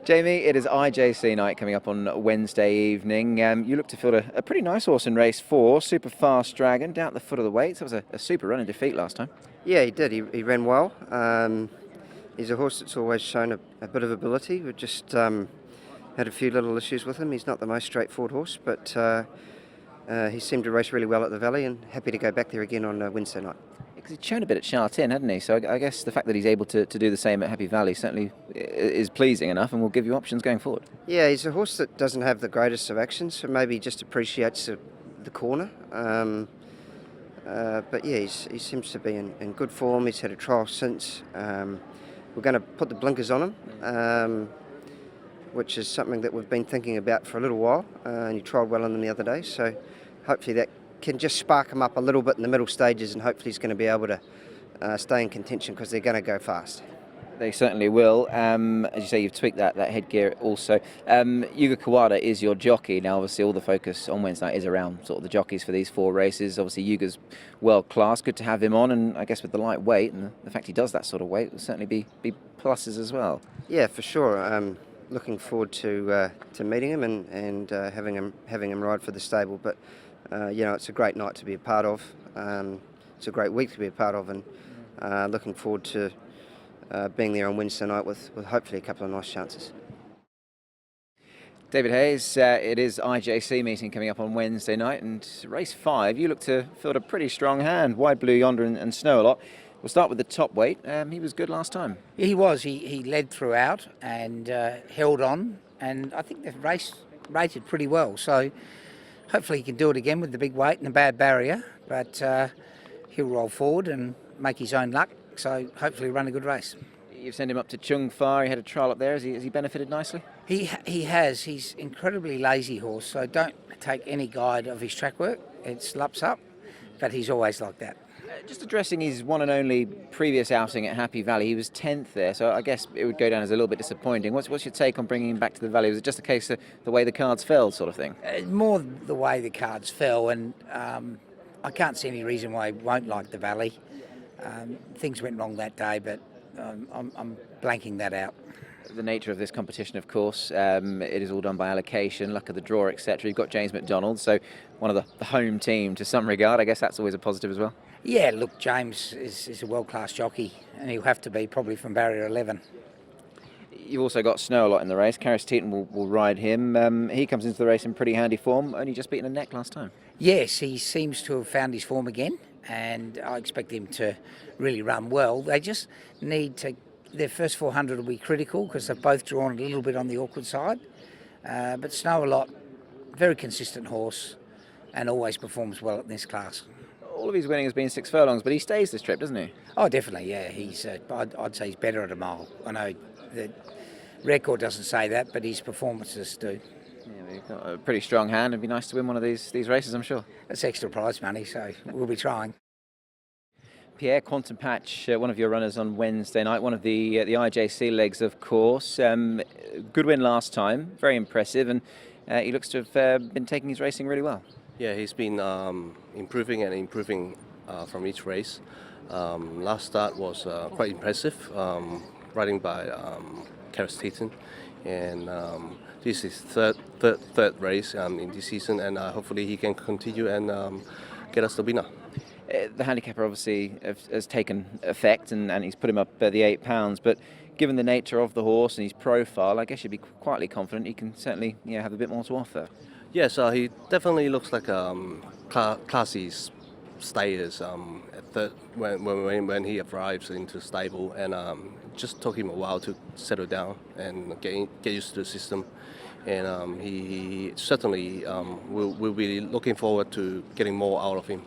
Jamie, it is IJC night coming up on Wednesday evening. You look to field a pretty nice horse in race 4, Super Fast Dragon, down at the foot of the weights. That was a super run in defeat last time. Yeah, he did. He ran well. He's a horse that's always shown a bit of ability. We've just had a few little issues with him. He's not the most straightforward horse, but he seemed to race really well at the Valley, and happy to go back there again on Wednesday night. Because he's shown a bit at Chartin, hadn't he? So I guess the fact that he's able to do the same at Happy Valley certainly is pleasing enough and will give you options going forward. Yeah, he's a horse that doesn't have the greatest of actions, so maybe just appreciates the corner. But yeah, he seems to be in good form. He's had a trial since. We're going to put the blinkers on him, which is something that we've been thinking about for a little while, and he trialled well on them the other day, so hopefully that can just spark him up a little bit in the middle stages, and hopefully he's going to be able to stay in contention because they're going to go fast. They certainly will. As you say, you've tweaked that headgear also. Yuga Kawada is your jockey. Now, obviously, all the focus on Wednesday night is around sort of the jockeys for these 4 races. Obviously, Yuga's world class. Good to have him on, and I guess with the light weight and the fact he does that sort of weight will certainly be pluses as well. Yeah, for sure. Looking forward to meeting him and having him ride for the stable. But it's a great night to be a part of. It's a great week to be a part of, and looking forward to being there on Wednesday night with hopefully a couple of nice chances. David Hayes, it is IJC meeting coming up on Wednesday night, and race 5, you look to field a pretty strong hand. Wide Blue Yonder and Snowalot. We'll start with the top weight. He was good last time. Yeah, he was. He led throughout and held on, and I think the race rated pretty well. So hopefully he can do it again with the big weight and a bad barrier, but he'll roll forward and make his own luck. So hopefully run a good race. You've sent him up to Chung Fa. He had a trial up there. Has he benefited nicely? He has. He's incredibly lazy horse, so don't take any guide of his track work. It slaps up, but he's always like that. Just addressing his one and only previous outing at Happy Valley, he was 10th there, so I guess it would go down as a little bit disappointing. What's your take on bringing him back to the Valley? Was it just a case of the way the cards fell sort of thing? More the way the cards fell, and I can't see any reason why he won't like the Valley. Things went wrong that day, but I'm blanking that out. The nature of this competition, of course, it is all done by allocation, luck of the draw, etc. You've got James McDonald, so one of the home team to some regard. I guess that's always a positive as well. Yeah, look, James is a world-class jockey, and he'll have to be probably from barrier 11. You've also got Snowalot in the race. Karis Teton will ride him. He comes into the race in pretty handy form, only just beaten a neck last time. Yes, he seems to have found his form again, and I expect him to really run well. They just need to, their first 400 will be critical because they've both drawn a little bit on the awkward side. But Snowalot, very consistent horse and always performs well in this class. All of his winning has been 6 furlongs, but he stays this trip, doesn't he? Oh, definitely, yeah. He's. I'd say he's better at a mile. I know the record doesn't say that, but his performances do. Yeah, we've got a pretty strong hand. It'd be nice to win one of these races, I'm sure. It's extra prize money, so we'll be trying. Pierre, Quantum Patch, one of your runners on Wednesday night, one of the IJC legs, of course. Good win last time, very impressive, and he looks to have been taking his racing really well. Yeah, he's been improving from each race. Last start was quite impressive, riding by Karis Teton, and this is third race in this season, and hopefully he can continue and get us the winner. The handicapper obviously has taken effect, and he's put him up the £8. But given the nature of the horse and his profile, I guess you'd be quietly confident he can certainly have a bit more to offer. Yes, he definitely looks like classy status when he arrives into stable, and just took him a while to settle down and get used to the system. And he certainly will be looking forward to getting more out of him.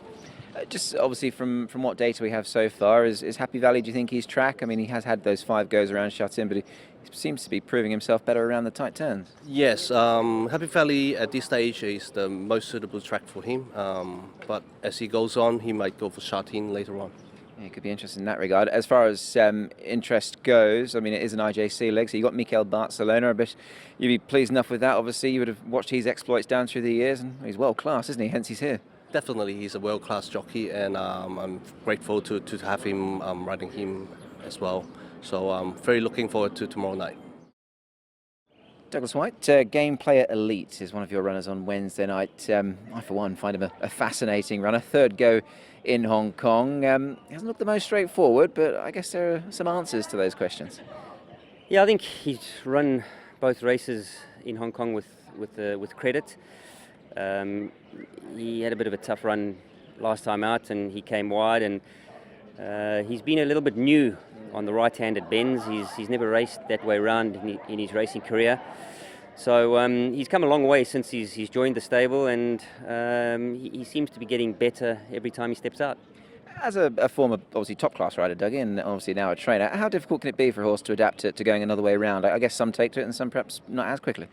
Just obviously from what data we have so far, is Happy Valley, do you think he's track? I mean, he has had those 5 goes around shut in, but he seems to be proving himself better around the tight turns. Yes, Happy Valley at this stage is the most suitable track for him, but as he goes on, he might go for shut in later on. Yeah, it could be interesting in that regard. As far as interest goes, I mean, it is an IJC leg, so you've got Mikel Barcelona, but you'd be pleased enough with that. Obviously, you would have watched his exploits down through the years, and he's world class, isn't he? Hence he's here. Definitely, he's a world-class jockey, and I'm grateful to have him riding him as well. So I'm very looking forward to tomorrow night. Douglas Whyte, Game Player Elite is one of your runners on Wednesday night. I, for one, find him a fascinating runner. Third go in Hong Kong. Hasn't looked the most straightforward, but I guess there are some answers to those questions. Yeah, I think he's run both races in Hong Kong with credit. He had a bit of a tough run last time out, and he came wide. And he's been a little bit new on the right-handed bends. He's never raced that way around in his racing career. So he's come a long way since he's joined the stable, and he seems to be getting better every time he steps out. As a former, obviously, top-class rider, Doug, and obviously now a trainer, how difficult can it be for a horse to adapt to going another way around? I guess some take to it and some perhaps not as quickly.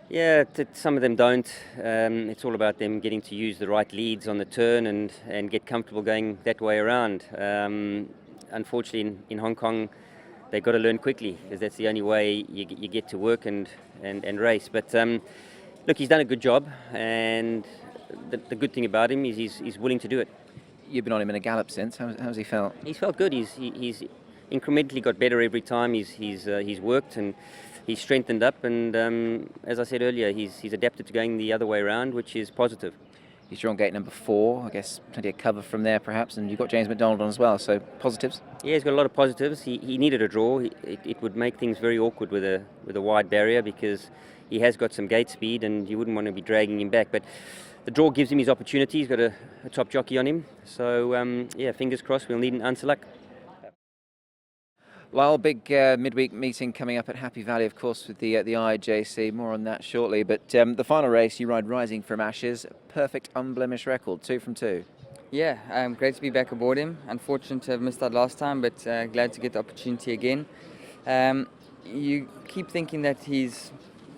Yeah, some of them don't. It's all about them getting to use the right leads on the turn and get comfortable going that way around. Unfortunately, in Hong Kong, they've got to learn quickly, because that's the only way you get to work and race. But look, he's done a good job, and the good thing about him is he's willing to do it. You've been on him in a gallop since. How's he felt? He's felt good. He's incrementally got better every time he's worked, and he's strengthened up. And as I said earlier, he's adapted to going the other way around, which is positive. He's drawn gate number 4. I guess plenty of cover from there, perhaps. And you've got James McDonald on as well. So positives. Yeah, he's got a lot of positives. He needed a draw. It would make things very awkward with a wide barrier, because he has got some gate speed, and you wouldn't want to be dragging him back. But the draw gives him his opportunity. He's got a top jockey on him. So, yeah, fingers crossed, we'll need an answer luck. Lyle, big midweek meeting coming up at Happy Valley, of course, with the IJC. More on that shortly. But the final race, you ride Rising from Ashes. Perfect, unblemished record, 2 from 2. Yeah, great to be back aboard him. Unfortunate to have missed out last time, but glad to get the opportunity again. You keep thinking that he's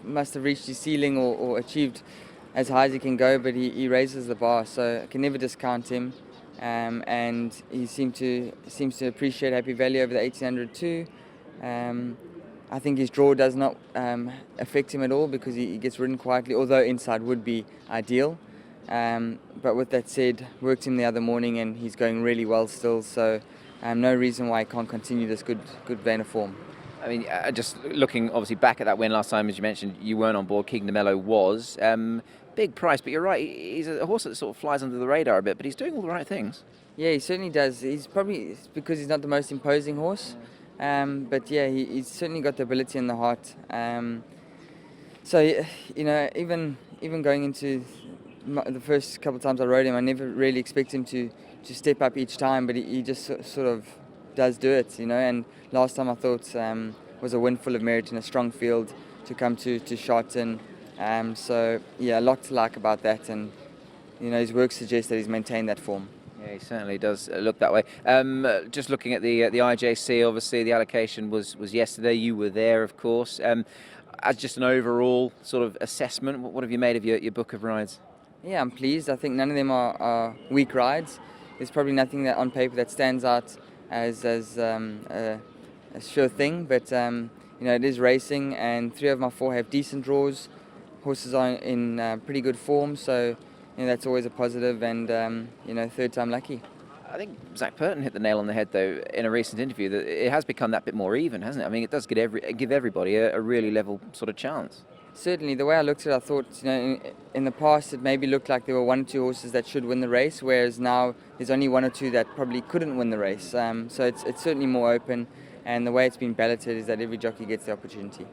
must have reached his ceiling or achieved as high as he can go, but he raises the bar, so I can never discount him. And he seems to appreciate Happy Valley over the 1800 too. I think his draw does not affect him at all, because he gets ridden quietly, although inside would be ideal. But with that said, worked him the other morning and he's going really well still, so no reason why he can't continue this good vein of form. I mean, just looking obviously back at that win last time, as you mentioned, you weren't on board. King DeMello was. Big price, but you're right, he's a horse that sort of flies under the radar a bit, but he's doing all the right things. Yeah, he certainly does. It's because he's not the most imposing horse, but yeah, he's certainly got the ability and the heart. So, you know, even going into the first couple of times I rode him, I never really expect him to step up each time, but he just sort of does do it, you know. And last time I thought was a win full of merit in a strong field to come to Sharton. So yeah, a lot to like about that, and you know, his work suggests that he's maintained that form. Yeah, he certainly does look that way. Just looking at the IJC, obviously the allocation was yesterday. You were there, of course. As just an overall sort of assessment, what have you made of your book of rides? Yeah, I'm pleased. I think none of them are weak rides. There's probably nothing that on paper that stands out as a sure thing, but you know, it is racing, and 3 of my 4 have decent draws. Horses are in pretty good form, so you know, that's always a positive, and you know, third time lucky. I think Zach Purton hit the nail on the head, though, in a recent interview, that it has become that bit more even, hasn't it? I mean, it does give everybody a really level sort of chance. Certainly, the way I looked at it, I thought, you know, in the past it maybe looked like there were 1 or 2 horses that should win the race, whereas now there's only 1 or 2 that probably couldn't win the race. So it's certainly more open, and the way it's been balloted is that every jockey gets the opportunity.